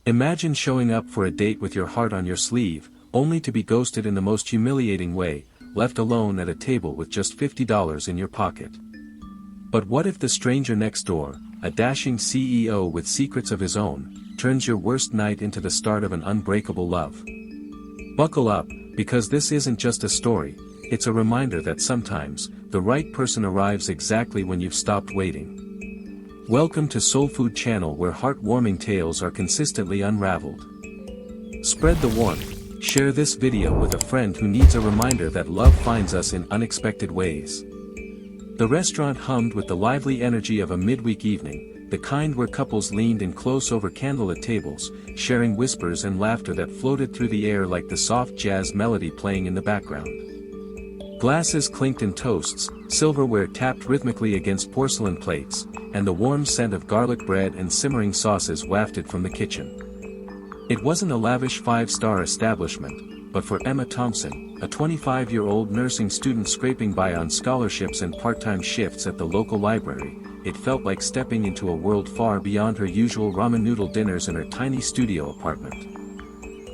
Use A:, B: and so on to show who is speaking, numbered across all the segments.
A: Imagine showing up for a date with your heart on your sleeve, only to be ghosted in the most humiliating way, left alone at a table with just $50 in your pocket. But what if the stranger next door, a dashing CEO with secrets of his own, turns your worst night into the start of an unbreakable love? Buckle up, because this isn't just a story, it's a reminder that sometimes, the right person arrives exactly when you've stopped waiting. Welcome to Soul Food Channel, where heartwarming tales are consistently unraveled. Spread the warmth, share this video with a friend who needs a reminder that love finds us in unexpected ways. The restaurant hummed with the lively energy of a midweek evening, the kind where couples leaned in close over candlelit tables, sharing whispers and laughter that floated through the air like the soft jazz melody playing in the background. Glasses clinked in toasts, silverware tapped rhythmically against porcelain plates, and the warm scent of garlic bread and simmering sauces wafted from the kitchen. It wasn't a lavish five-star establishment, but for Emma Thompson, a 25-year-old nursing student scraping by on scholarships and part-time shifts at the local library, it felt like stepping into a world far beyond her usual ramen noodle dinners in her tiny studio apartment.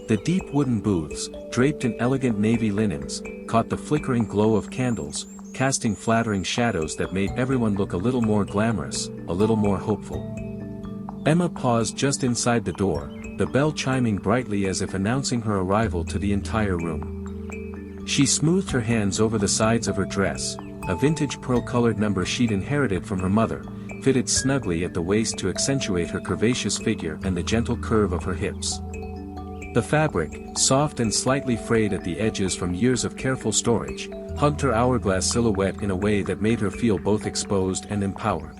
A: The deep wooden booths, draped in elegant navy linens, caught the flickering glow of candles, casting flattering shadows that made everyone look a little more glamorous, a little more hopeful. Emma paused just inside the door, the bell chiming brightly as if announcing her arrival to the entire room. She smoothed her hands over the sides of her dress, a vintage pearl-colored number she'd inherited from her mother, fitted snugly at the waist to accentuate her curvaceous figure and the gentle curve of her hips. The fabric, soft and slightly frayed at the edges from years of careful storage, hugged her hourglass silhouette in a way that made her feel both exposed and empowered.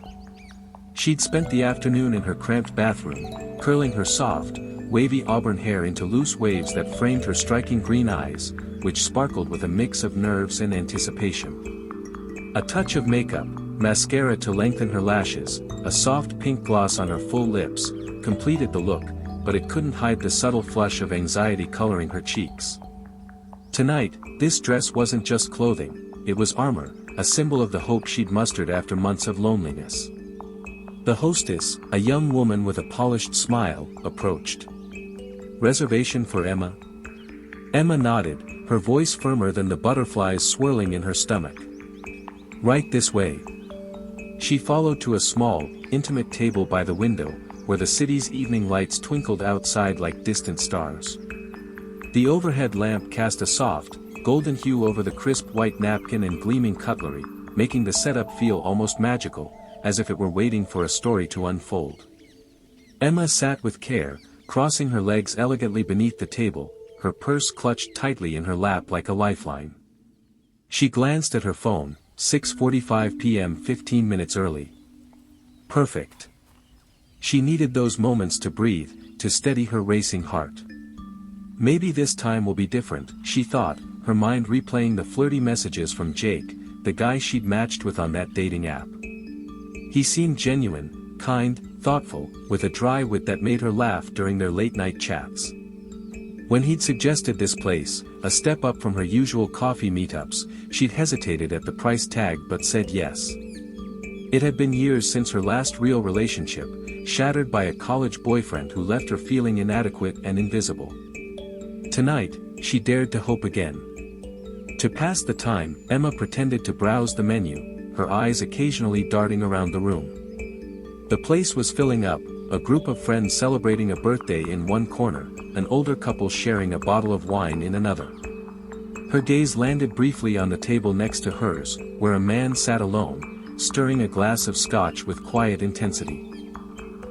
A: She'd spent the afternoon in her cramped bathroom, curling her soft, wavy auburn hair into loose waves that framed her striking green eyes, which sparkled with a mix of nerves and anticipation. A touch of makeup, mascara to lengthen her lashes, a soft pink gloss on her full lips, completed the look, but it couldn't hide the subtle flush of anxiety coloring her cheeks. Tonight, this dress wasn't just clothing, it was armor, a symbol of the hope she'd mustered after months of loneliness. The hostess, a young woman with a polished smile, approached. "Reservation for Emma?" Emma nodded, her voice firmer than the butterflies swirling in her stomach. "Right this way." She followed to a small, intimate table by the window, where the city's evening lights twinkled outside like distant stars. The overhead lamp cast a soft, golden hue over the crisp white napkin and gleaming cutlery, making the setup feel almost magical, as if it were waiting for a story to unfold. Emma sat with care, crossing her legs elegantly beneath the table, her purse clutched tightly in her lap like a lifeline. She glanced at her phone, 6:45 p.m. 15 minutes early. Perfect. She needed those moments to breathe, to steady her racing heart. Maybe this time will be different, she thought, her mind replaying the flirty messages from Jake, the guy she'd matched with on that dating app. He seemed genuine, kind, thoughtful, with a dry wit that made her laugh during their late-night chats. When he'd suggested this place, a step up from her usual coffee meetups, she'd hesitated at the price tag but said yes. It had been years since her last real relationship, shattered by a college boyfriend who left her feeling inadequate and invisible. Tonight, she dared to hope again. To pass the time, Emma pretended to browse the menu, her eyes occasionally darting around the room. The place was filling up, a group of friends celebrating a birthday in one corner, an older couple sharing a bottle of wine in another. Her gaze landed briefly on the table next to hers, where a man sat alone, stirring a glass of scotch with quiet intensity.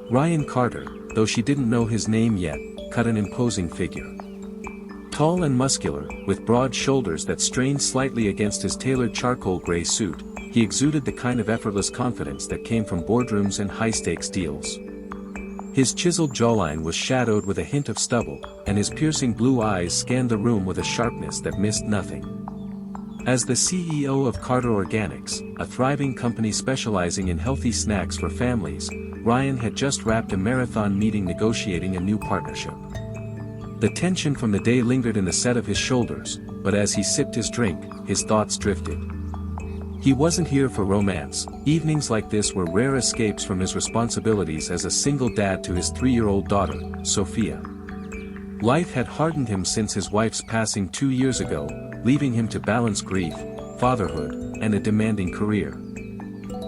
A: Ryan Carter, though she didn't know his name yet, cut an imposing figure. Tall and muscular, with broad shoulders that strained slightly against his tailored charcoal gray suit, he exuded the kind of effortless confidence that came from boardrooms and high-stakes deals. His chiseled jawline was shadowed with a hint of stubble, and his piercing blue eyes scanned the room with a sharpness that missed nothing. As the CEO of Carter Organics, a thriving company specializing in healthy snacks for families, Ryan had just wrapped a marathon meeting negotiating a new partnership. The tension from the day lingered in the set of his shoulders, but as he sipped his drink, his thoughts drifted. He wasn't here for romance. Evenings like this were rare escapes from his responsibilities as a single dad to his 3-year-old daughter, Sophia. Life had hardened him since his wife's passing 2 years ago, leaving him to balance grief, fatherhood, and a demanding career.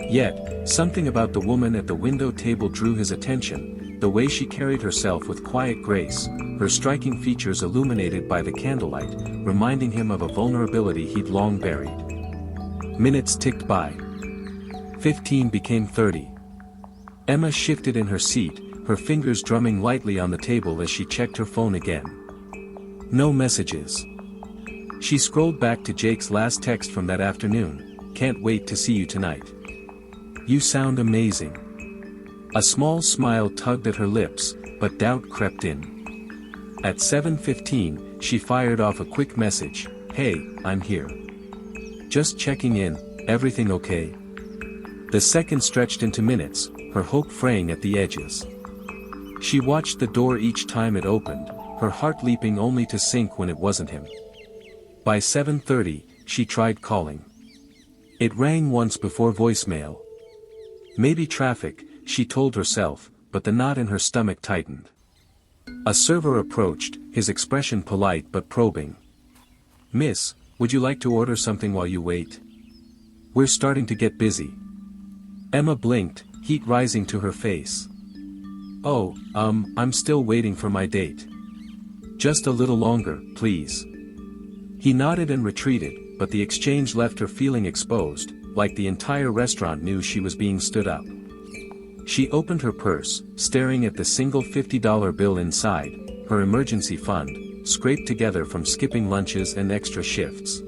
A: Yet, something about the woman at the window table drew his attention, the way she carried herself with quiet grace, her striking features illuminated by the candlelight, reminding him of a vulnerability he'd long buried. Minutes ticked by. 15 became 30. Emma shifted in her seat, her fingers drumming lightly on the table as she checked her phone again. No messages. She scrolled back to Jake's last text from that afternoon, "Can't wait to see you tonight. You sound amazing." A small smile tugged at her lips, but doubt crept in. At 7:15, she fired off a quick message, "Hey, I'm here. Just checking in, everything okay?" The second stretched into minutes, her hope fraying at the edges. She watched the door each time it opened, her heart leaping only to sink when it wasn't him. By 7:30, she tried calling. It rang once before voicemail. Maybe traffic, she told herself, but the knot in her stomach tightened. A server approached, his expression polite but probing. "Miss, would you like to order something while you wait? We're starting to get busy." Emma blinked, heat rising to her face. "Oh, I'm still waiting for my date. Just a little longer, please." He nodded and retreated, but the exchange left her feeling exposed, like the entire restaurant knew she was being stood up. She opened her purse, staring at the single $50 bill inside, her emergency fund, scraped together from skipping lunches and extra shifts.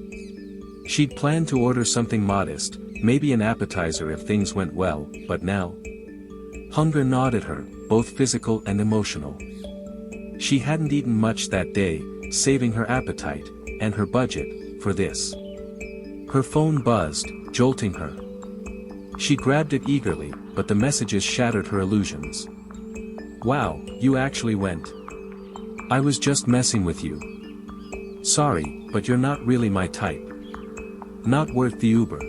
A: She'd planned to order something modest, maybe an appetizer if things went well, but now? Hunger gnawed at her, both physical and emotional. She hadn't eaten much that day, saving her appetite, and her budget, for this. Her phone buzzed, jolting her. She grabbed it eagerly, but the messages shattered her illusions. "Wow, you actually went. I was just messing with you. Sorry, but you're not really my type. Not worth the Uber.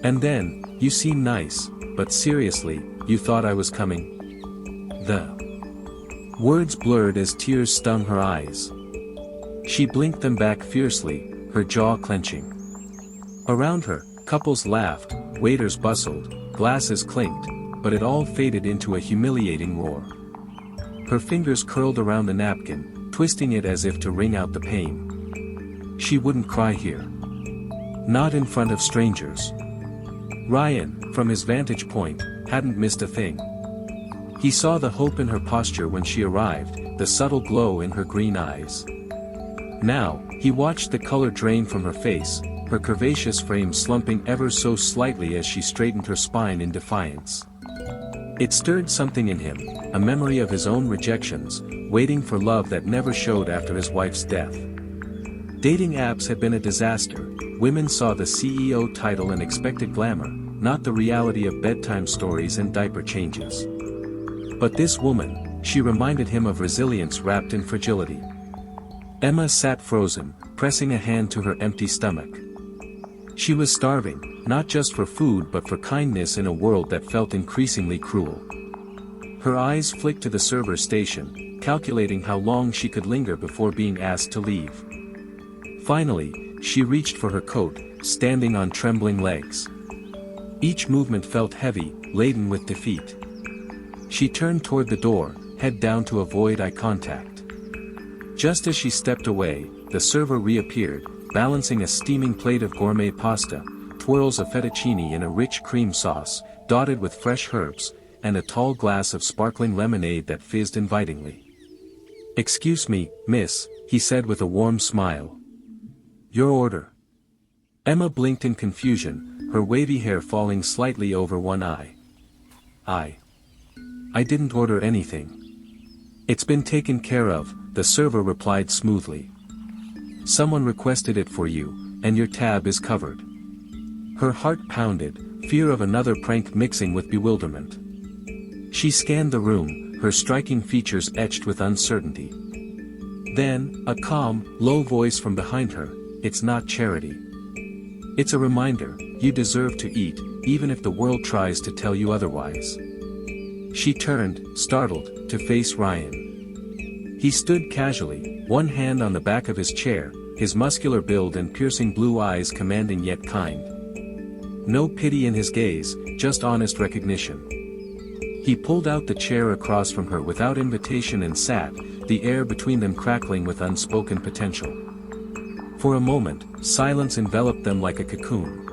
A: And then, you seem nice, but seriously, you thought I was coming?" The words blurred as tears stung her eyes. She blinked them back fiercely, her jaw clenching. Around her, couples laughed, waiters bustled, glasses clinked, but it all faded into a humiliating roar. Her fingers curled around the napkin, twisting it as if to wring out the pain. She wouldn't cry here. Not in front of strangers. Ryan, from his vantage point, hadn't missed a thing. He saw the hope in her posture when she arrived, the subtle glow in her green eyes. Now, he watched the color drain from her face, her curvaceous frame slumping ever so slightly as she straightened her spine in defiance. It stirred something in him, a memory of his own rejections, waiting for love that never showed after his wife's death. Dating apps had been a disaster, women saw the CEO title and expected glamour, not the reality of bedtime stories and diaper changes. But this woman, she reminded him of resilience wrapped in fragility. Emma sat frozen, pressing a hand to her empty stomach. She was starving, not just for food but for kindness in a world that felt increasingly cruel. Her eyes flicked to the server station, calculating how long she could linger before being asked to leave. Finally, she reached for her coat, standing on trembling legs. Each movement felt heavy, laden with defeat. She turned toward the door, head down to avoid eye contact. Just as she stepped away, the server reappeared, balancing a steaming plate of gourmet pasta, twirls of fettuccine in a rich cream sauce, dotted with fresh herbs, and a tall glass of sparkling lemonade that fizzed invitingly. "Excuse me, miss," he said with a warm smile. "Your order." Emma blinked in confusion, her wavy hair falling slightly over one eye. I didn't order anything. It's been taken care of," the server replied smoothly. "Someone requested it for you, and your tab is covered." Her heart pounded, fear of another prank mixing with bewilderment. She scanned the room, her striking features etched with uncertainty. Then, a calm, low voice from behind her, "It's not charity. It's a reminder, you deserve to eat, even if the world tries to tell you otherwise. She turned, startled, to face Ryan. He stood casually, one hand on the back of his chair, his muscular build and piercing blue eyes commanding yet kind. No pity in his gaze, just honest recognition. He pulled out the chair across from her without invitation and sat, the air between them crackling with unspoken potential. For a moment, silence enveloped them like a cocoon.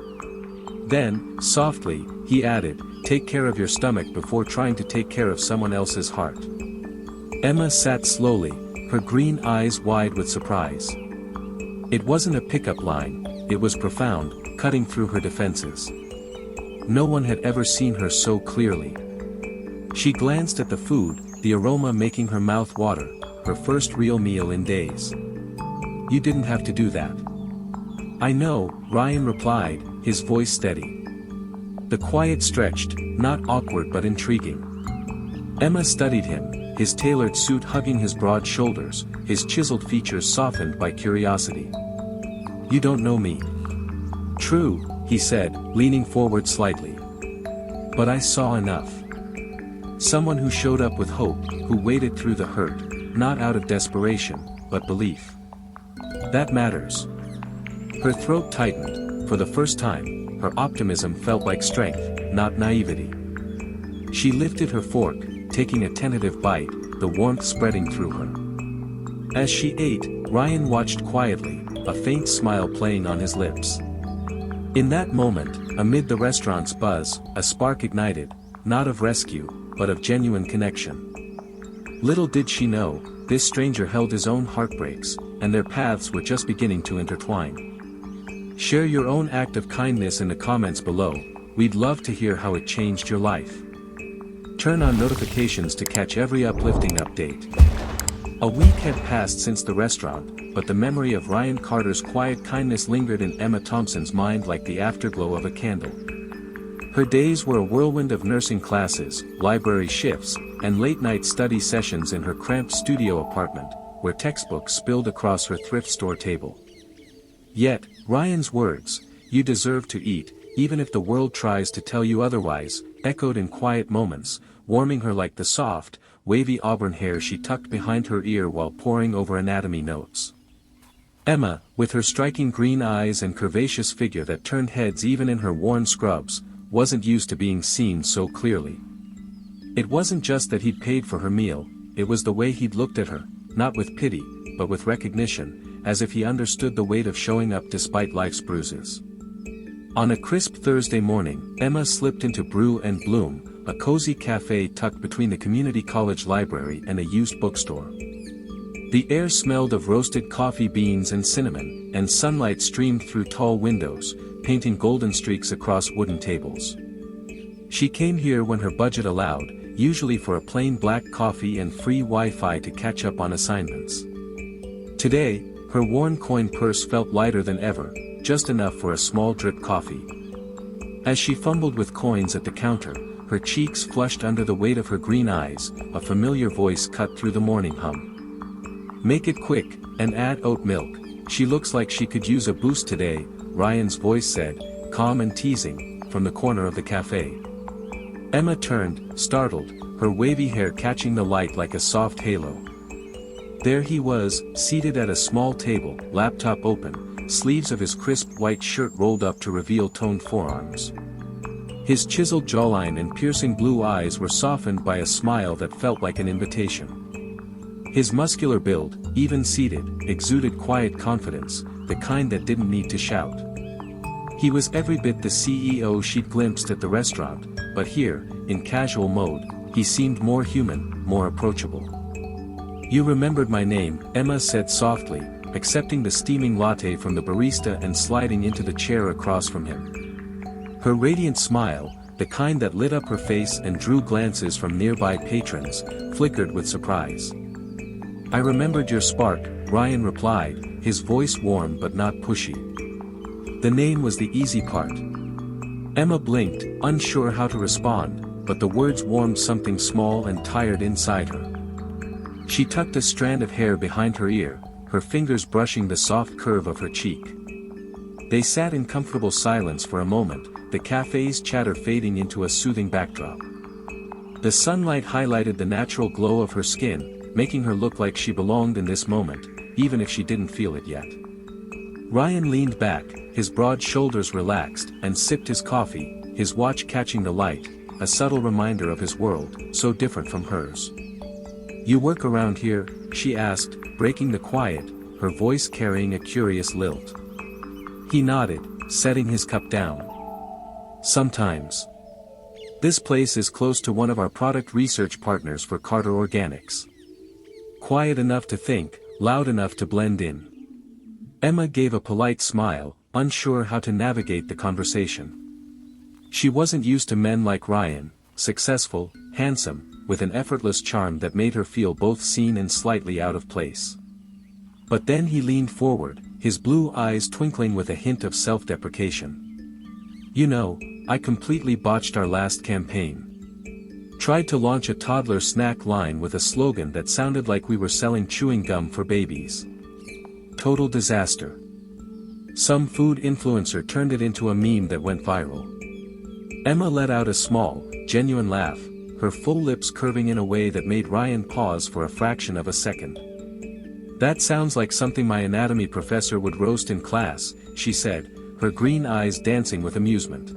A: Then, softly, he added, "Take care of your stomach before trying to take care of someone else's heart." Emma sat slowly, her green eyes wide with surprise. It wasn't a pickup line, it was profound, cutting through her defenses. No one had ever seen her so clearly. She glanced at the food, the aroma making her mouth water, her first real meal in days. "You didn't have to do that." "I know," Ryan replied, his voice steady. The quiet stretched, not awkward but intriguing. Emma studied him, his tailored suit hugging his broad shoulders, his chiseled features softened by curiosity. "You don't know me." "True," he said, leaning forward slightly. "But I saw enough. Someone who showed up with hope, who waded through the hurt, not out of desperation, but belief. That matters." Her throat tightened. For the first time, her optimism felt like strength, not naivety. She lifted her fork, taking a tentative bite, the warmth spreading through her. As she ate, Ryan watched quietly, a faint smile playing on his lips. In that moment, amid the restaurant's buzz, a spark ignited, not of rescue, but of genuine connection. Little did she know, this stranger held his own heartbreaks, and their paths were just beginning to intertwine. Share your own act of kindness in the comments below, we'd love to hear how it changed your life. Turn on notifications to catch every uplifting update. A week had passed since the restaurant, but the memory of Ryan Carter's quiet kindness lingered in Emma Thompson's mind like the afterglow of a candle. Her days were a whirlwind of nursing classes, library shifts, and late-night study sessions in her cramped studio apartment, where textbooks spilled across her thrift store table. Yet, Ryan's words, "You deserve to eat, even if the world tries to tell you otherwise," echoed in quiet moments, warming her like the soft, wavy auburn hair she tucked behind her ear while poring over anatomy notes. Emma, with her striking green eyes and curvaceous figure that turned heads even in her worn scrubs, wasn't used to being seen so clearly. It wasn't just that he'd paid for her meal, it was the way he'd looked at her, not with pity, but with recognition, as if he understood the weight of showing up despite life's bruises. On a crisp Thursday morning, Emma slipped into Brew and Bloom, a cozy cafe tucked between the community college library and a used bookstore. The air smelled of roasted coffee beans and cinnamon, and sunlight streamed through tall windows, painting golden streaks across wooden tables. She came here when her budget allowed, usually for a plain black coffee and free Wi-Fi to catch up on assignments. Today, her worn coin purse felt lighter than ever, just enough for a small drip coffee. As she fumbled with coins at the counter, her cheeks flushed under the weight of her green eyes, a familiar voice cut through the morning hum. "Make it quick, and add oat milk, she looks like she could use a boost today," Ryan's voice said, calm and teasing, from the corner of the cafe. Emma turned, startled, her wavy hair catching the light like a soft halo. There he was, seated at a small table, laptop open, sleeves of his crisp white shirt rolled up to reveal toned forearms. His chiseled jawline and piercing blue eyes were softened by a smile that felt like an invitation. His muscular build, even seated, exuded quiet confidence, the kind that didn't need to shout. He was every bit the CEO she'd glimpsed at the restaurant, but here, in casual mode, he seemed more human, more approachable. "You remembered my name," Emma said softly, accepting the steaming latte from the barista and sliding into the chair across from him. Her radiant smile, the kind that lit up her face and drew glances from nearby patrons, flickered with surprise. "I remembered your spark," Ryan replied, his voice warm but not pushy. The name was the easy part. Emma blinked, unsure how to respond, but the words warmed something small and tired inside her. She tucked a strand of hair behind her ear, her fingers brushing the soft curve of her cheek. They sat in comfortable silence for a moment, the cafe's chatter fading into a soothing backdrop. The sunlight highlighted the natural glow of her skin, making her look like she belonged in this moment, even if she didn't feel it yet. Ryan leaned back, his broad shoulders relaxed, and sipped his coffee, his watch catching the light, a subtle reminder of his world, so different from hers. "You work around here?" she asked, breaking the quiet, her voice carrying a curious lilt. He nodded, setting his cup down. "Sometimes. This place is close to one of our product research partners for Carter Organics. Quiet enough to think, loud enough to blend in." Emma gave a polite smile, unsure how to navigate the conversation. She wasn't used to men like Ryan, successful, handsome, with an effortless charm that made her feel both seen and slightly out of place. But then he leaned forward, his blue eyes twinkling with a hint of self-deprecation. "You know, I completely botched our last campaign. Tried to launch a toddler snack line with a slogan that sounded like we were selling chewing gum for babies. Total disaster. Some food influencer turned it into a meme that went viral." Emma let out a small, genuine laugh, her full lips curving in a way that made Ryan pause for a fraction of a second. "That sounds like something my anatomy professor would roast in class," she said, her green eyes dancing with amusement.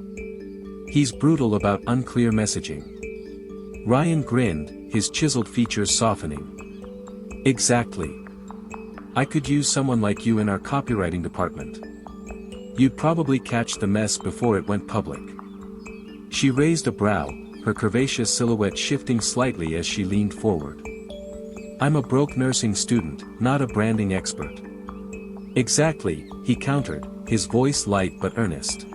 A: "He's brutal about unclear messaging." Ryan grinned, his chiseled features softening. "Exactly. I could use someone like you in our copywriting department. You'd probably catch the mess before it went public." She raised a brow, her curvaceous silhouette shifting slightly as she leaned forward. "I'm a broke nursing student, not a branding expert." "Exactly," he countered, his voice light but earnest.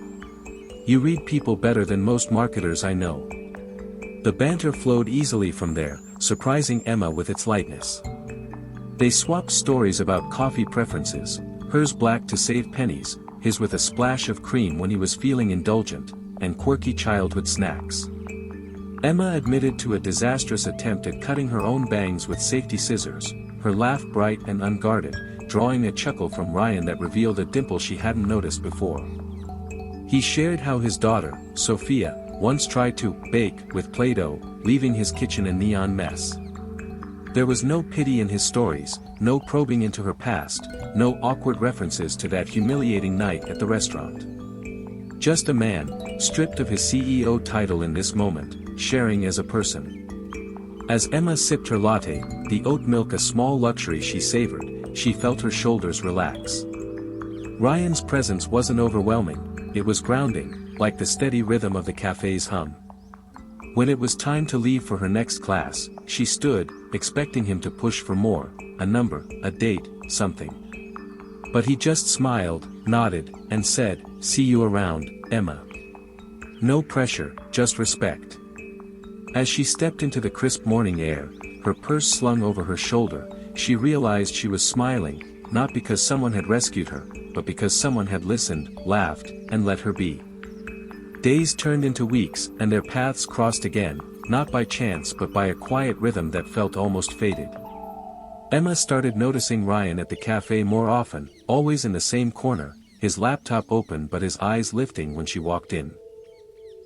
A: "You read people better than most marketers I know." The banter flowed easily from there, surprising Emma with its lightness. They swapped stories about coffee preferences, hers black to save pennies, his with a splash of cream when he was feeling indulgent, and quirky childhood snacks. Emma admitted to a disastrous attempt at cutting her own bangs with safety scissors, her laugh bright and unguarded, drawing a chuckle from Ryan that revealed a dimple she hadn't noticed before. He shared how his daughter, Sophia, once tried to bake with Play-Doh, leaving his kitchen a neon mess. There was no pity in his stories, no probing into her past, no awkward references to that humiliating night at the restaurant. Just a man, stripped of his CEO title in this moment, sharing as a person. As Emma sipped her latte, the oat milk a small luxury she savored, she felt her shoulders relax. Ryan's presence wasn't overwhelming, it was grounding, like the steady rhythm of the cafe's hum. When it was time to leave for her next class, she stood, expecting him to push for more, a number, a date, something. But he just smiled, nodded, and said, "See you around, Emma." No pressure, just respect. As she stepped into the crisp morning air, her purse slung over her shoulder, she realized she was smiling, not because someone had rescued her, but because someone had listened, laughed, and let her be. Days turned into weeks, and their paths crossed again, not by chance but by a quiet rhythm that felt almost fated. Emma started noticing Ryan at the cafe more often, always in the same corner, his laptop open but his eyes lifting when she walked in.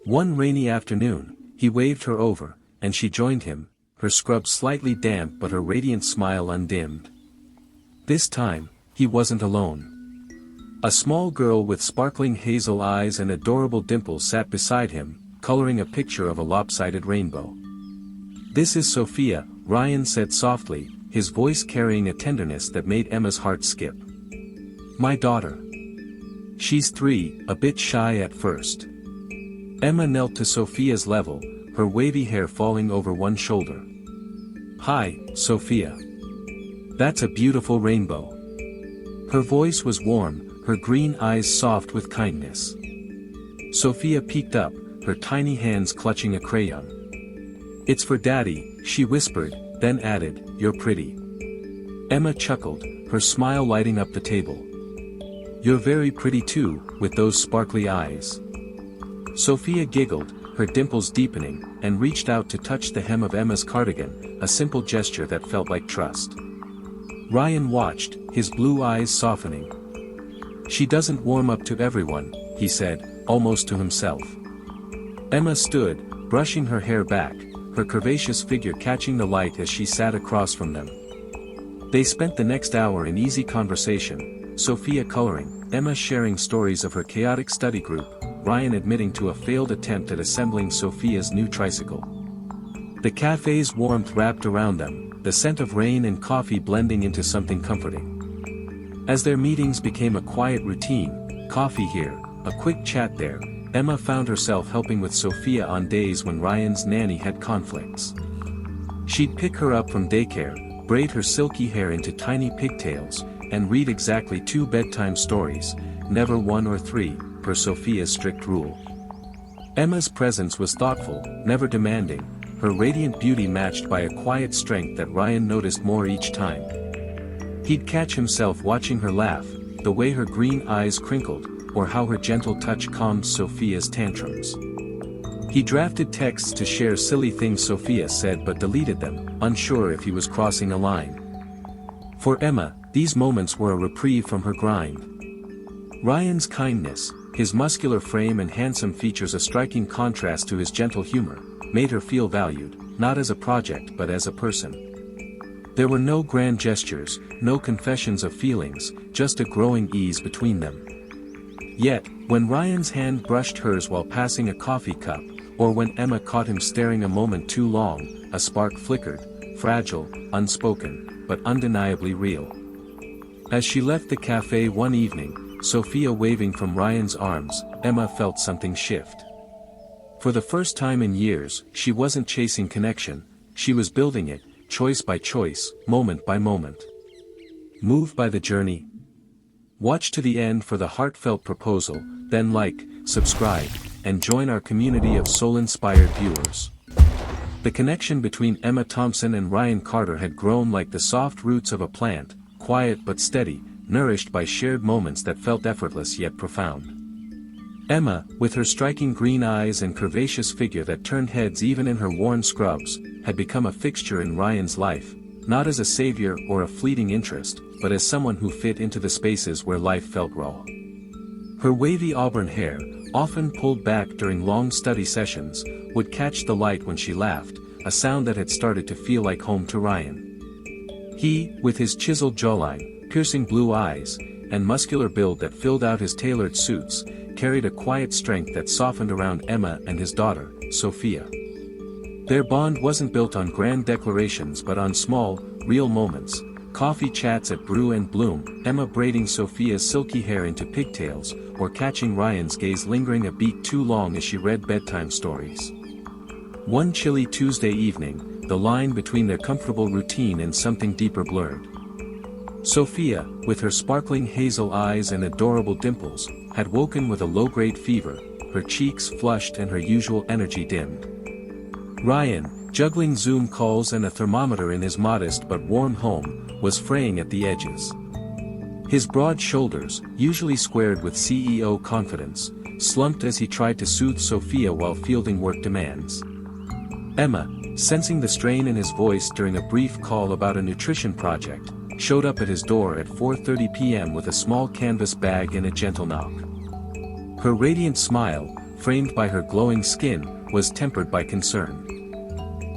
A: One rainy afternoon, he waved her over, and she joined him, her scrub slightly damp but her radiant smile undimmed. This time, he wasn't alone. A small girl with sparkling hazel eyes and adorable dimples sat beside him, coloring a picture of a lopsided rainbow. "This is Sophia," Ryan said softly, his voice carrying a tenderness that made Emma's heart skip. "My daughter. She's 3, a bit shy at first." Emma knelt to Sophia's level, her wavy hair falling over one shoulder. "Hi, Sophia. That's a beautiful rainbow." Her voice was warm, her green eyes soft with kindness. Sophia peeked up, her tiny hands clutching a crayon. "It's for Daddy," she whispered, then added, "You're pretty." Emma chuckled, her smile lighting up the table. "You're very pretty too, with those sparkly eyes." Sophia giggled, her dimples deepening, and reached out to touch the hem of Emma's cardigan, a simple gesture that felt like trust. Ryan watched, his blue eyes softening. She doesn't warm up to everyone, he said, almost to himself. Emma stood, brushing her hair back, her curvaceous figure catching the light as she sat across from them. They spent the next hour in easy conversation, Sophia coloring, Emma sharing stories of her chaotic study group, Ryan admitting to a failed attempt at assembling Sophia's new tricycle. The cafe's warmth wrapped around them, the scent of rain and coffee blending into something comforting. As their meetings became a quiet routine, coffee here, a quick chat there, Emma found herself helping with Sophia on days when Ryan's nanny had conflicts. She'd pick her up from daycare, braid her silky hair into tiny pigtails, and read exactly 2 bedtime stories, never 1 or 3, per Sophia's strict rule. Emma's presence was thoughtful, never demanding, her radiant beauty matched by a quiet strength that Ryan noticed more each time. He'd catch himself watching her laugh, the way her green eyes crinkled, or how her gentle touch calmed Sophia's tantrums. He drafted texts to share silly things Sophia said but deleted them, unsure if he was crossing a line. For Emma, these moments were a reprieve from her grind. Ryan's kindness, his muscular frame and handsome features a striking contrast to his gentle humor, made her feel valued, not as a project but as a person. There were no grand gestures, no confessions of feelings, just a growing ease between them. Yet, when Ryan's hand brushed hers while passing a coffee cup, or when Emma caught him staring a moment too long, a spark flickered, fragile, unspoken, but undeniably real. As she left the cafe one evening, Sophia waving from Ryan's arms, Emma felt something shift. For the first time in years, she wasn't chasing connection, she was building it, choice by choice, moment by moment. Moved by the journey? Watch to the end for the heartfelt proposal, then like, subscribe, and join our community of soul-inspired viewers. The connection between Emma Thompson and Ryan Carter had grown like the soft roots of a plant, quiet but steady, nourished by shared moments that felt effortless yet profound. Emma, with her striking green eyes and curvaceous figure that turned heads even in her worn scrubs, had become a fixture in Ryan's life, not as a savior or a fleeting interest, but as someone who fit into the spaces where life felt raw. Her wavy auburn hair, often pulled back during long study sessions, would catch the light when she laughed, a sound that had started to feel like home to Ryan. He, with his chiseled jawline, piercing blue eyes, and muscular build that filled out his tailored suits, carried a quiet strength that softened around Emma and his daughter, Sophia. Their bond wasn't built on grand declarations but on small, real moments, coffee chats at Brew and Bloom, Emma braiding Sophia's silky hair into pigtails, or catching Ryan's gaze lingering a beat too long as she read bedtime stories. One chilly Tuesday evening, the line between their comfortable routine and something deeper blurred. Sophia, with her sparkling hazel eyes and adorable dimples, had woken with a low-grade fever, her cheeks flushed and her usual energy dimmed. Ryan, juggling Zoom calls and a thermometer in his modest but warm home, was fraying at the edges. His broad shoulders, usually squared with CEO confidence, slumped as he tried to soothe Sophia while fielding work demands. Emma, sensing the strain in his voice during a brief call about a nutrition project, showed up at his door at 4:30 p.m. with a small canvas bag and a gentle knock. Her radiant smile, framed by her glowing skin, was tempered by concern.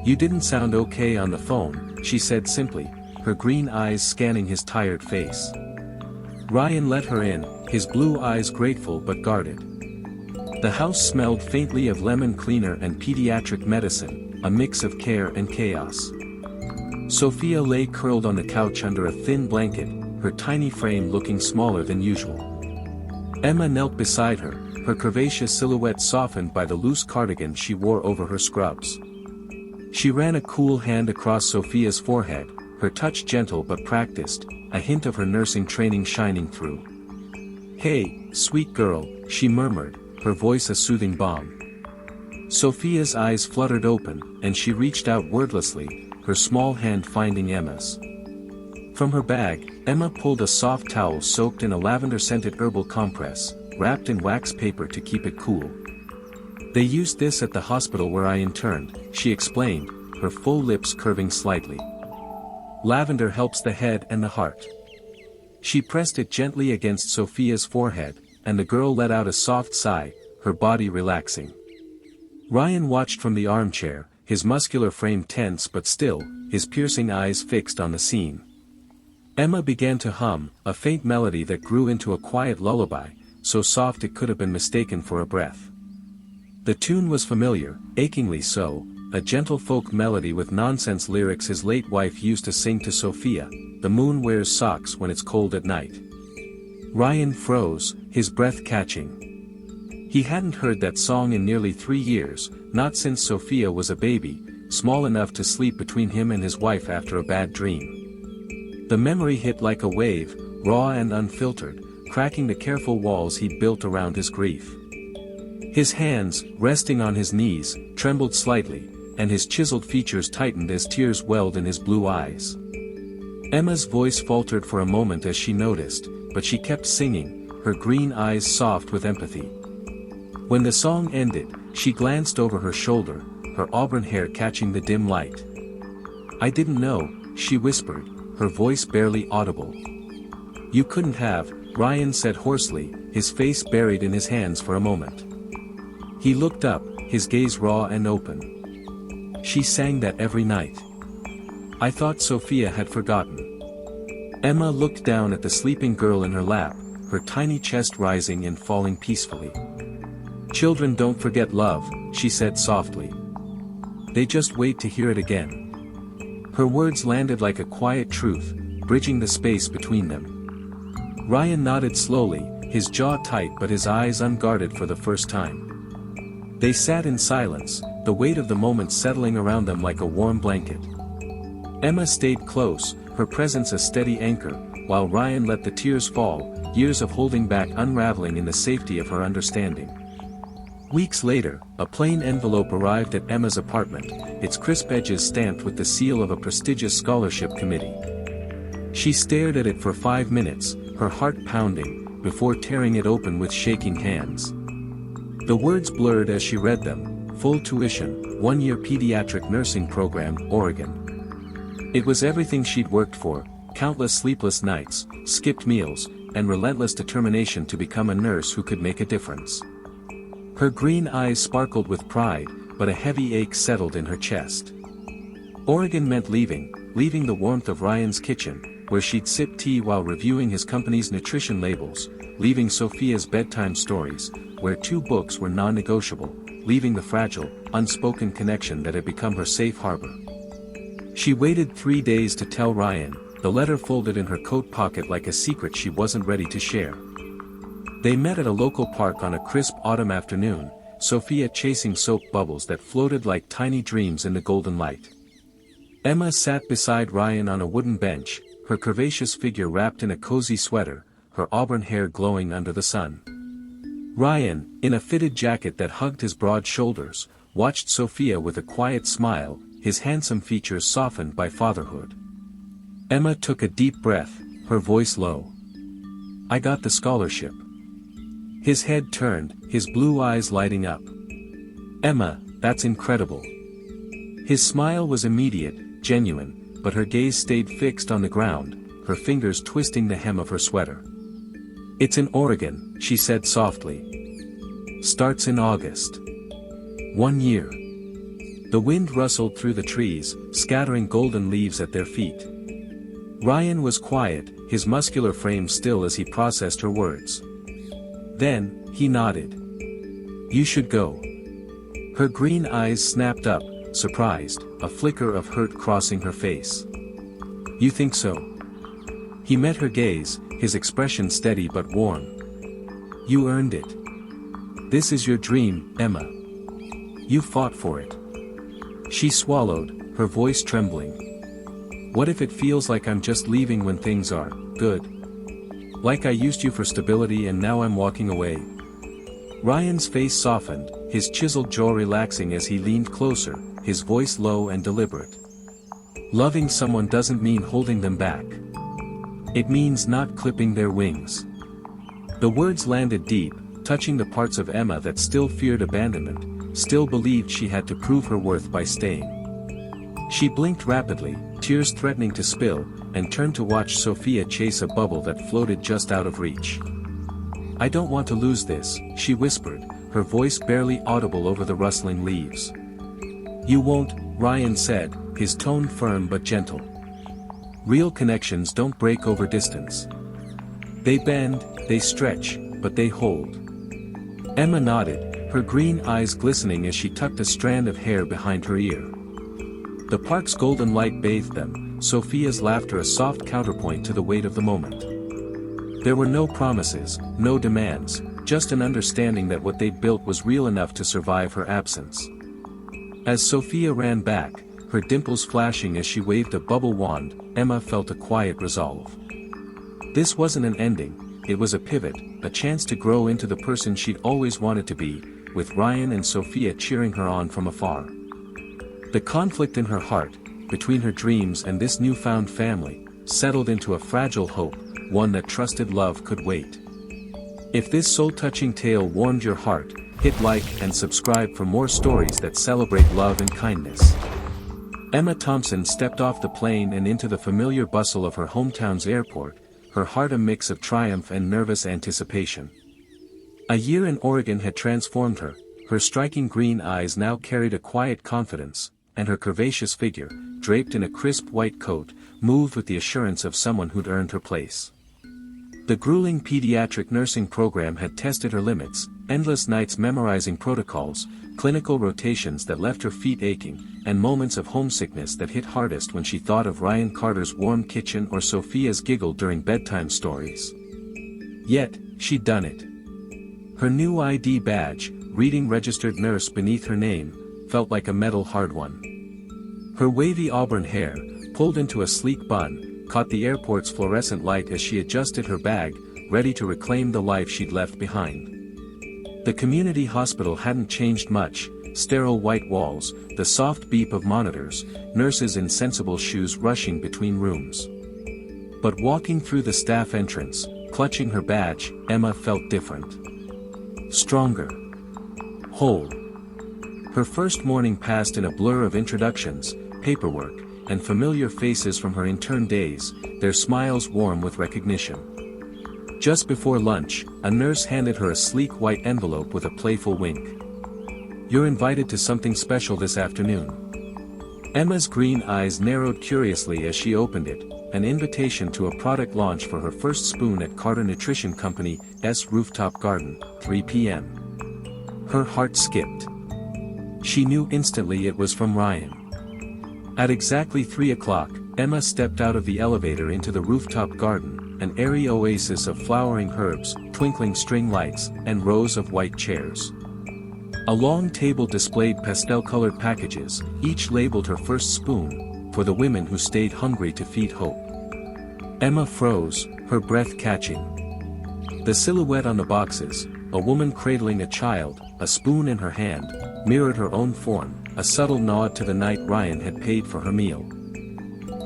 A: "You didn't sound okay on the phone," she said simply, her green eyes scanning his tired face. Ryan let her in, his blue eyes grateful but guarded. The house smelled faintly of lemon cleaner and pediatric medicine, a mix of care and chaos. Sophia lay curled on the couch under a thin blanket, her tiny frame looking smaller than usual. Emma knelt beside her, her curvaceous silhouette softened by the loose cardigan she wore over her scrubs. She ran a cool hand across Sophia's forehead, her touch gentle but practiced, a hint of her nursing training shining through. "Hey, sweet girl," she murmured, her voice a soothing balm. Sophia's eyes fluttered open, and she reached out wordlessly, her small hand finding Emma's. From her bag, Emma pulled a soft towel soaked in a lavender-scented herbal compress, wrapped in wax paper to keep it cool. "They used this at the hospital where I interned," she explained, her full lips curving slightly. "Lavender helps the head and the heart." She pressed it gently against Sophia's forehead, and the girl let out a soft sigh, her body relaxing. Ryan watched from the armchair, his muscular frame tense but still, his piercing eyes fixed on the scene. Emma began to hum, a faint melody that grew into a quiet lullaby, so soft it could have been mistaken for a breath. The tune was familiar, achingly so, a gentle folk melody with nonsense lyrics his late wife used to sing to Sophia, "The moon wears socks when it's cold at night." Ryan froze, his breath catching. He hadn't heard that song in nearly 3 years, not since Sophia was a baby, small enough to sleep between him and his wife after a bad dream. The memory hit like a wave, raw and unfiltered, cracking the careful walls he'd built around his grief. His hands, resting on his knees, trembled slightly, and his chiseled features tightened as tears welled in his blue eyes. Emma's voice faltered for a moment as she noticed, but she kept singing, her green eyes soft with empathy. When the song ended, she glanced over her shoulder, her auburn hair catching the dim light. "I didn't know," she whispered, her voice barely audible. "You couldn't have," Ryan said hoarsely, his face buried in his hands for a moment. He looked up, his gaze raw and open. "She sang that every night. I thought Sophia had forgotten." Emma looked down at the sleeping girl in her lap, her tiny chest rising and falling peacefully. "Children don't forget love," she said softly. "They just wait to hear it again." Her words landed like a quiet truth, bridging the space between them. Ryan nodded slowly, his jaw tight but his eyes unguarded for the first time. They sat in silence, the weight of the moment settling around them like a warm blanket. Emma stayed close, her presence a steady anchor, while Ryan let the tears fall, years of holding back unraveling in the safety of her understanding. Weeks later, a plain envelope arrived at Emma's apartment, its crisp edges stamped with the seal of a prestigious scholarship committee. She stared at it for 5 minutes, her heart pounding, before tearing it open with shaking hands. The words blurred as she read them: full tuition, 1-year pediatric nursing program, Oregon. It was everything she'd worked for, countless sleepless nights, skipped meals, and relentless determination to become a nurse who could make a difference. Her green eyes sparkled with pride, but a heavy ache settled in her chest. Oregon meant leaving the warmth of Ryan's kitchen, where she'd sip tea while reviewing his company's nutrition labels, leaving Sophia's bedtime stories, where 2 books were non-negotiable, leaving the fragile, unspoken connection that had become her safe harbor. She waited 3 days to tell Ryan, the letter folded in her coat pocket like a secret she wasn't ready to share. They met at a local park on a crisp autumn afternoon, Sophia chasing soap bubbles that floated like tiny dreams in the golden light. Emma sat beside Ryan on a wooden bench, her curvaceous figure wrapped in a cozy sweater, her auburn hair glowing under the sun. Ryan, in a fitted jacket that hugged his broad shoulders, watched Sophia with a quiet smile, his handsome features softened by fatherhood. Emma took a deep breath, her voice low. "I got the scholarship." His head turned, his blue eyes lighting up. "Emma, that's incredible." His smile was immediate, genuine, but her gaze stayed fixed on the ground, her fingers twisting the hem of her sweater. "It's in Oregon," she said softly. "Starts in August. 1 year." The wind rustled through the trees, scattering golden leaves at their feet. Ryan was quiet, his muscular frame still as he processed her words. Then, he nodded. "You should go." Her green eyes snapped up, surprised, a flicker of hurt crossing her face. "You think so?" He met her gaze, his expression steady but warm. "You earned it. This is your dream, Emma. You fought for it." She swallowed, her voice trembling. "What if it feels like I'm just leaving when things are good? Like I used you for stability and now I'm walking away?" Ryan's face softened, his chiseled jaw relaxing as he leaned closer, his voice low and deliberate. "Loving someone doesn't mean holding them back. It means not clipping their wings." The words landed deep, touching the parts of Emma that still feared abandonment, still believed she had to prove her worth by staying. She blinked rapidly, tears threatening to spill, and turned to watch Sophia chase a bubble that floated just out of reach. "I don't want to lose this," she whispered, her voice barely audible over the rustling leaves. "You won't," Ryan said, his tone firm but gentle. "Real connections don't break over distance. They bend, they stretch, but they hold." Emma nodded, her green eyes glistening as she tucked a strand of hair behind her ear. The park's golden light bathed them, Sophia's laughter a soft counterpoint to the weight of the moment. There were no promises, no demands, just an understanding that what they'd built was real enough to survive her absence. As Sophia ran back, her dimples flashing as she waved a bubble wand, Emma felt a quiet resolve. This wasn't an ending, it was a pivot, a chance to grow into the person she'd always wanted to be, with Ryan and Sophia cheering her on from afar. The conflict in her heart, between her dreams and this newfound family, settled into a fragile hope, one that trusted love could wait. If this soul-touching tale warmed your heart, hit like and subscribe for more stories that celebrate love and kindness. Emma Thompson stepped off the plane and into the familiar bustle of her hometown's airport, her heart a mix of triumph and nervous anticipation. A year in Oregon had transformed her, her striking green eyes now carried a quiet confidence, and her curvaceous figure, draped in a crisp white coat, moved with the assurance of someone who'd earned her place. The grueling pediatric nursing program had tested her limits, endless nights memorizing protocols, clinical rotations that left her feet aching, and moments of homesickness that hit hardest when she thought of Ryan Carter's warm kitchen or Sophia's giggle during bedtime stories. Yet, she'd done it. Her new ID badge, reading registered nurse beneath her name, felt like a metal hard one. Her wavy auburn hair, pulled into a sleek bun, caught the airport's fluorescent light as she adjusted her bag, ready to reclaim the life she'd left behind. The community hospital hadn't changed much, sterile white walls, the soft beep of monitors, nurses in sensible shoes rushing between rooms. But walking through the staff entrance, clutching her badge, Emma felt different. Stronger. Whole. Her first morning passed in a blur of introductions, paperwork, and familiar faces from her intern days, their smiles warm with recognition. Just before lunch, a nurse handed her a sleek white envelope with a playful wink. "You're invited to something special this afternoon." Emma's green eyes narrowed curiously as she opened it, an invitation to a product launch for her first spoon at Carter Nutrition Company's rooftop garden, 3 p.m. Her heart skipped. She knew instantly it was from Ryan. At exactly 3 o'clock, Emma stepped out of the elevator into the rooftop garden, an airy oasis of flowering herbs, twinkling string lights, and rows of white chairs. A long table displayed pastel-colored packages, each labeled her first spoon, for the women who stayed hungry to feed hope. Emma froze, her breath catching. The silhouette on the boxes, a woman cradling a child, a spoon in her hand, mirrored her own form, a subtle nod to the night Ryan had paid for her meal.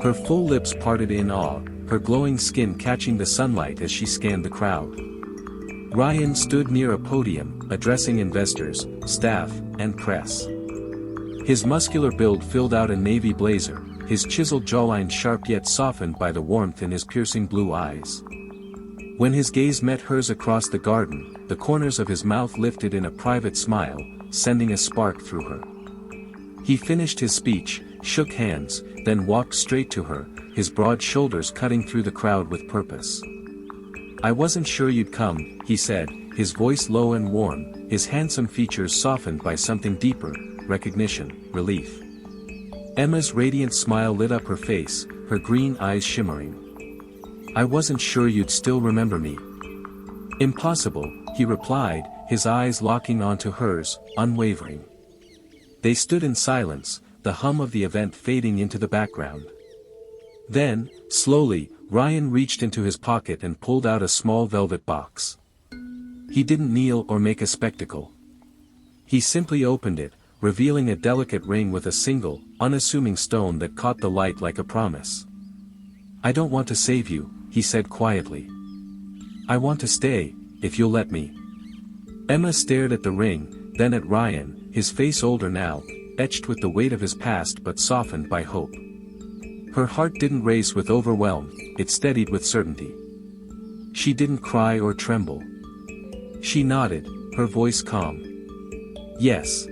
A: Her full lips parted in awe, her glowing skin catching the sunlight as she scanned the crowd. Ryan stood near a podium, addressing investors, staff, and press. His muscular build filled out a navy blazer, his chiseled jawline sharp yet softened by the warmth in his piercing blue eyes. When his gaze met hers across the garden, the corners of his mouth lifted in a private smile, sending a spark through her. He finished his speech, shook hands, then walked straight to her, his broad shoulders cutting through the crowd with purpose. "I wasn't sure you'd come," he said, his voice low and warm, his handsome features softened by something deeper, recognition, relief. Emma's radiant smile lit up her face, her green eyes shimmering. "I wasn't sure you'd still remember me." "Impossible," he replied, his eyes locking onto hers, unwavering. They stood in silence, the hum of the event fading into the background. Then, slowly, Ryan reached into his pocket and pulled out a small velvet box. He didn't kneel or make a spectacle. He simply opened it, revealing a delicate ring with a single, unassuming stone that caught the light like a promise. "I don't want to save you," he said quietly. "I want to stay, if you'll let me." Emma stared at the ring, then at Ryan, his face older now, etched with the weight of his past but softened by hope. Her heart didn't race with overwhelm, it steadied with certainty. She didn't cry or tremble. She nodded, her voice calm. Yes.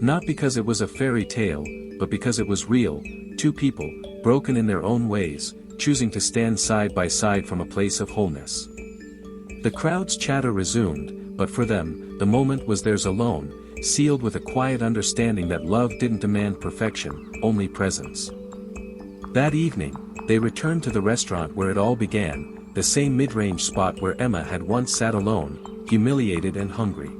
A: Not because it was a fairy tale, but because it was real, two people, broken in their own ways, choosing to stand side by side from a place of wholeness. The crowd's chatter resumed, but for them, the moment was theirs alone, sealed with a quiet understanding that love didn't demand perfection, only presence. That evening, they returned to the restaurant where it all began, the same mid-range spot where Emma had once sat alone, humiliated and hungry.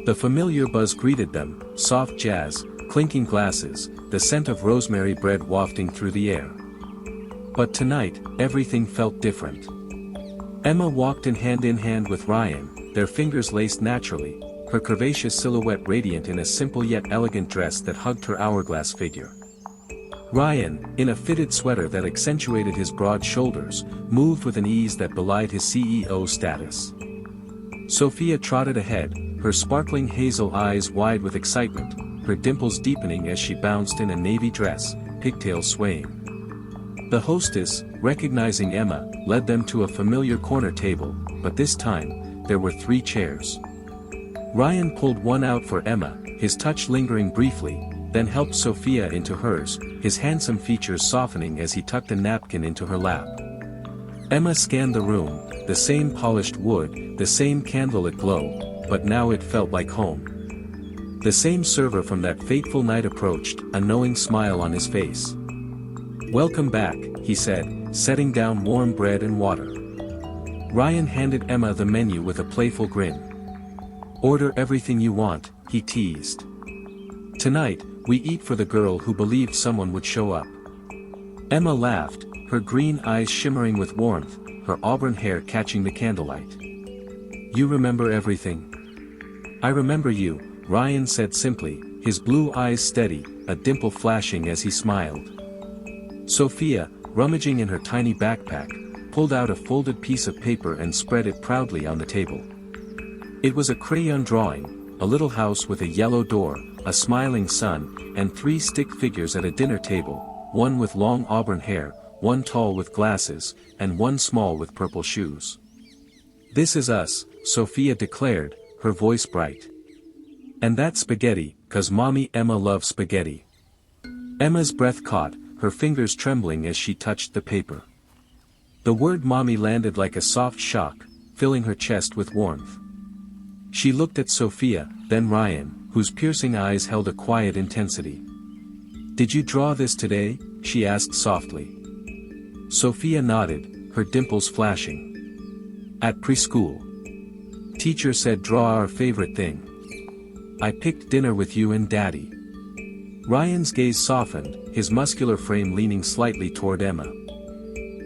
A: The familiar buzz greeted them, soft jazz, clinking glasses, the scent of rosemary bread wafting through the air. But tonight, everything felt different. Emma walked in hand with Ryan, their fingers laced naturally, her curvaceous silhouette radiant in a simple yet elegant dress that hugged her hourglass figure. Ryan, in a fitted sweater that accentuated his broad shoulders, moved with an ease that belied his CEO status. Sophia trotted ahead, her sparkling hazel eyes wide with excitement, her dimples deepening as she bounced in a navy dress, pigtails swaying. The hostess, recognizing Emma, led them to a familiar corner table, but this time, there were 3 chairs. Ryan pulled one out for Emma, his touch lingering briefly, then helped Sophia into hers, his handsome features softening as he tucked a napkin into her lap. Emma scanned the room, the same polished wood, the same candlelit glow, but now it felt like home. The same server from that fateful night approached, a knowing smile on his face. "Welcome back," he said, setting down warm bread and water. Ryan handed Emma the menu with a playful grin. "Order everything you want," he teased. "Tonight, we eat for the girl who believed someone would show up." Emma laughed, her green eyes shimmering with warmth, her auburn hair catching the candlelight. "You remember everything?" "I remember you," Ryan said simply, his blue eyes steady, a dimple flashing as he smiled. Sophia, rummaging in her tiny backpack, pulled out a folded piece of paper and spread it proudly on the table. It was a crayon drawing, a little house with a yellow door, a smiling sun, and 3 stick figures at a dinner table, one with long auburn hair, one tall with glasses, and one small with purple shoes. "This is us," Sophia declared, her voice bright. "And that's spaghetti, 'cause Mommy Emma loves spaghetti." Emma's breath caught, her fingers trembling as she touched the paper. The word mommy landed like a soft shock, filling her chest with warmth. She looked at Sophia, then Ryan, whose piercing eyes held a quiet intensity. "Did you draw this today?" she asked softly. Sophia nodded, her dimples flashing. "At preschool. Teacher said draw our favorite thing. I picked dinner with you and Daddy." Ryan's gaze softened, his muscular frame leaning slightly toward Emma.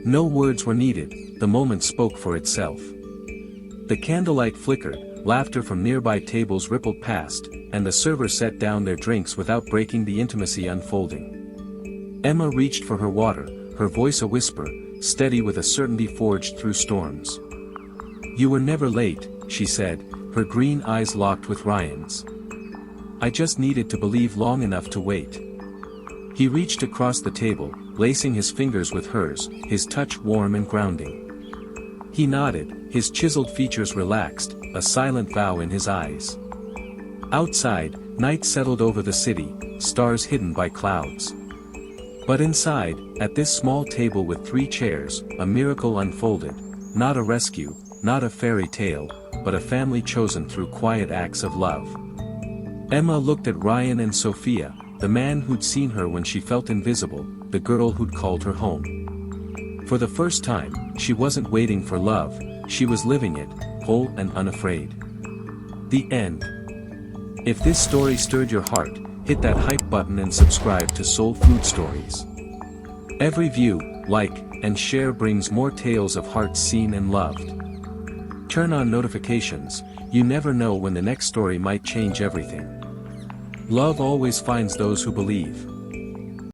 A: No words were needed, the moment spoke for itself. The candlelight flickered, laughter from nearby tables rippled past, and the server set down their drinks without breaking the intimacy unfolding. Emma reached for her water, her voice a whisper, steady with a certainty forged through storms. "You were never late," she said, her green eyes locked with Ryan's. "I just needed to believe long enough to wait." He reached across the table, lacing his fingers with hers, his touch warm and grounding. He nodded, his chiseled features relaxed, a silent vow in his eyes. Outside, night settled over the city, stars hidden by clouds. But inside, at this small table with 3 chairs, a miracle unfolded, not a rescue, not a fairy tale, but a family chosen through quiet acts of love. Emma looked at Ryan and Sophia, the man who'd seen her when she felt invisible, the girl who'd called her home. For the first time, she wasn't waiting for love, she was living it, whole and unafraid. The end. If this story stirred your heart, hit that hype button and subscribe to Soul Food Stories. Every view, like, and share brings more tales of hearts seen and loved. Turn on notifications, you never know when the next story might change everything. Love always finds those who believe.